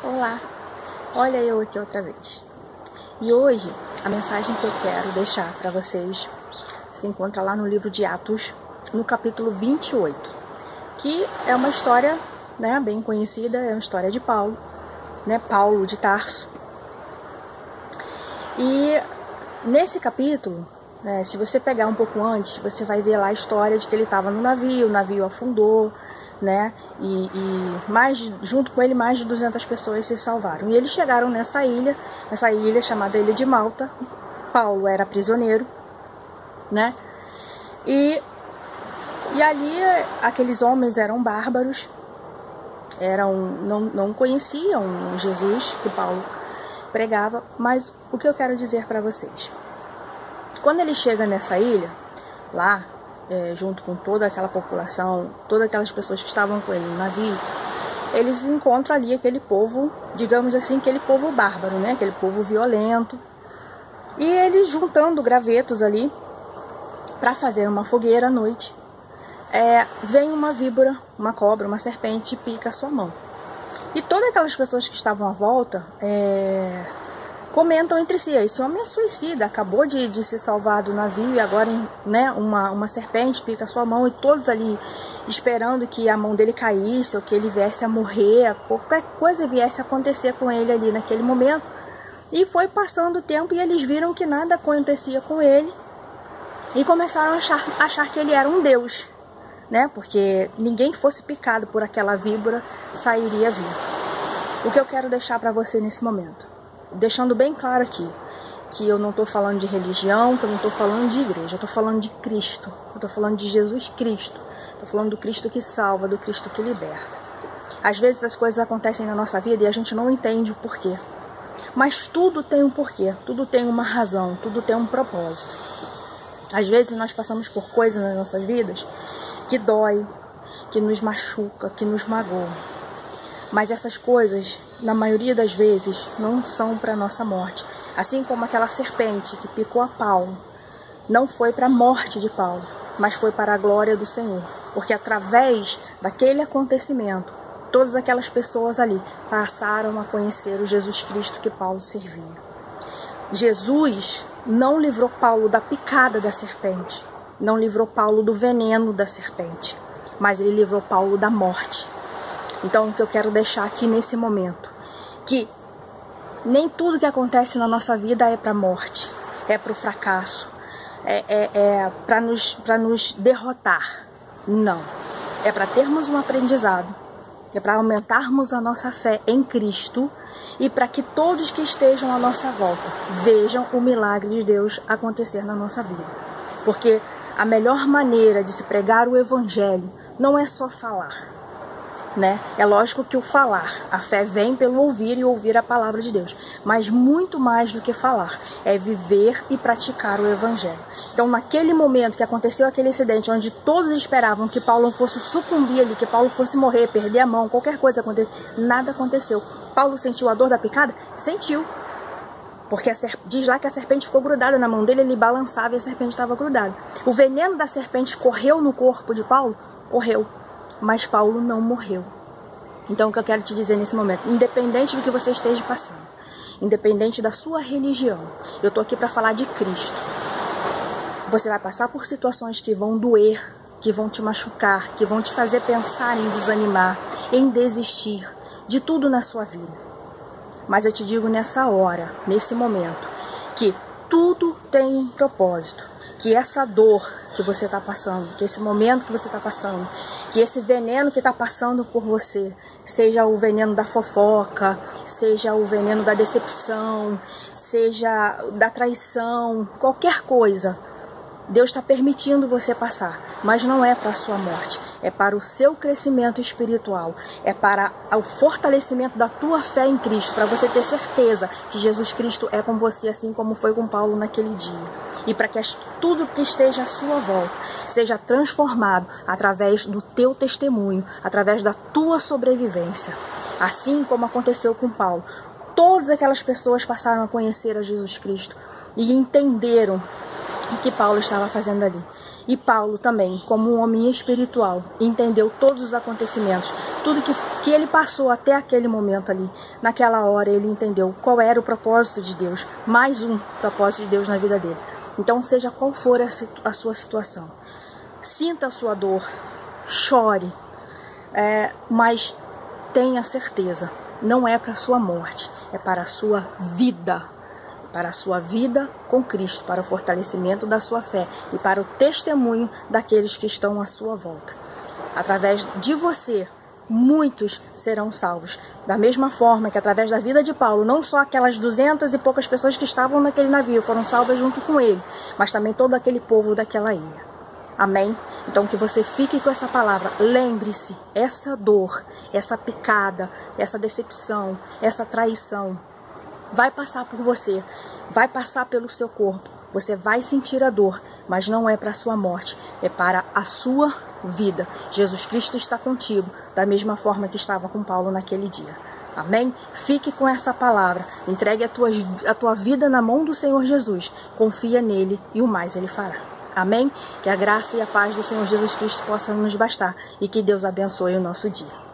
Olá, olha eu aqui outra vez. E hoje a mensagem que eu quero deixar para vocês se encontra lá no livro de Atos, no capítulo 28, que é uma história, né, bem conhecida, é uma história de Paulo, né, Paulo de Tarso. E nesse capítulo, né, se você pegar um pouco antes, você vai ver lá a história de que ele estava no navio, o navio afundou, né? Junto com ele mais de 200 pessoas se salvaram. E eles chegaram nessa ilha chamada Ilha de Malta. Paulo era prisioneiro, né? E ali aqueles homens eram bárbaros, não conheciam Jesus que Paulo pregava. Mas o que eu quero dizer para vocês, quando ele chega nessa ilha, lá, junto com toda aquela população, todas aquelas pessoas que estavam com ele no navio, eles encontram ali aquele povo, digamos assim, aquele povo bárbaro, né? Aquele povo violento. E eles juntando gravetos ali para fazer uma fogueira à noite, vem uma víbora, uma cobra, uma serpente e pica a sua mão. E todas aquelas pessoas que estavam à volta comentam entre si: esse homem é suicida, acabou de se salvar do navio e agora, né, uma serpente pica a sua mão, e todos ali esperando que a mão dele caísse ou que ele viesse a morrer, qualquer coisa viesse a acontecer com ele ali naquele momento. E foi passando o tempo e eles viram que nada acontecia com ele e começaram a achar que ele era um deus, né, porque ninguém que fosse picado por aquela víbora sairia vivo. O que eu quero deixar para você nesse momento, deixando bem claro aqui, que eu não estou falando de religião, que eu não estou falando de igreja, eu estou falando de Cristo, eu estou falando de Jesus Cristo, estou falando do Cristo que salva, do Cristo que liberta. Às vezes as coisas acontecem na nossa vida e a gente não entende o porquê, mas tudo tem um porquê, tudo tem uma razão, tudo tem um propósito. Às vezes nós passamos por coisas nas nossas vidas que dói, que nos machuca, que nos magoa. Mas essas coisas, na maioria das vezes, não são para nossa morte. Assim como aquela serpente que picou a Paulo, não foi para a morte de Paulo, mas foi para a glória do Senhor. Porque através daquele acontecimento, todas aquelas pessoas ali passaram a conhecer o Jesus Cristo que Paulo servia. Jesus não livrou Paulo da picada da serpente, não livrou Paulo do veneno da serpente, mas ele livrou Paulo da morte. Então, o que eu quero deixar aqui nesse momento, que nem tudo que acontece na nossa vida é para a morte, é para o fracasso, para nos derrotar. Não. É para termos um aprendizado, é para aumentarmos a nossa fé em Cristo e para que todos que estejam à nossa volta vejam o milagre de Deus acontecer na nossa vida. Porque a melhor maneira de se pregar o Evangelho não é só falar, né? É lógico que o falar, a fé vem pelo ouvir e ouvir a palavra de Deus, mas muito mais do que falar, é viver e praticar o Evangelho. Então, naquele momento que aconteceu aquele incidente, onde todos esperavam que Paulo fosse sucumbir ali, que Paulo fosse morrer, perder a mão, qualquer coisa acontecer, nada aconteceu. Paulo sentiu a dor da picada? Sentiu. Porque diz lá que a serpente ficou grudada na mão dele, ele balançava e a serpente estava grudada. O veneno da serpente correu no corpo de Paulo? Correu. Mas Paulo não morreu. Então, o que eu quero te dizer nesse momento, independente do que você esteja passando, independente da sua religião, eu estou aqui para falar de Cristo. Você vai passar por situações que vão doer, que vão te machucar, que vão te fazer pensar em desanimar, em desistir de tudo na sua vida. Mas eu te digo nessa hora, nesse momento, que tudo tem um propósito. Que essa dor que você está passando, que esse momento que você está passando, que esse veneno que está passando por você, seja o veneno da fofoca, seja o veneno da decepção, seja da traição, qualquer coisa, Deus está permitindo você passar, mas não é para a sua morte, é para o seu crescimento espiritual, é para o fortalecimento da tua fé em Cristo, para você ter certeza que Jesus Cristo é com você, assim como foi com Paulo naquele dia. E para que tudo que esteja à sua volta seja transformado através do teu testemunho, através da tua sobrevivência. Assim como aconteceu com Paulo, todas aquelas pessoas passaram a conhecer a Jesus Cristo e entenderam o que Paulo estava fazendo ali. E Paulo também, como um homem espiritual, entendeu todos os acontecimentos, tudo que que ele passou até aquele momento ali. Naquela hora ele entendeu qual era o propósito de Deus, mais um propósito de Deus na vida dele. Então, seja qual for a sua situação, sinta a sua dor, chore, mas tenha certeza, não é para a sua morte, é para a sua vida. Para a sua vida com Cristo, para o fortalecimento da sua fé e para o testemunho daqueles que estão à sua volta. Através de você, muitos serão salvos. Da mesma forma que através da vida de Paulo, não só aquelas 200 e poucas pessoas que estavam naquele navio foram salvas junto com ele, mas também todo aquele povo daquela ilha. Amém? Então que você fique com essa palavra. Lembre-se, essa dor, essa picada, essa decepção, essa traição, vai passar por você, vai passar pelo seu corpo, você vai sentir a dor, mas não é para a sua morte, é para a sua vida. Jesus Cristo está contigo, da mesma forma que estava com Paulo naquele dia. Amém? Fique com essa palavra, entregue a tua vida na mão do Senhor Jesus, confia nele e o mais ele fará. Amém? Que a graça e a paz do Senhor Jesus Cristo possam nos bastar e que Deus abençoe o nosso dia.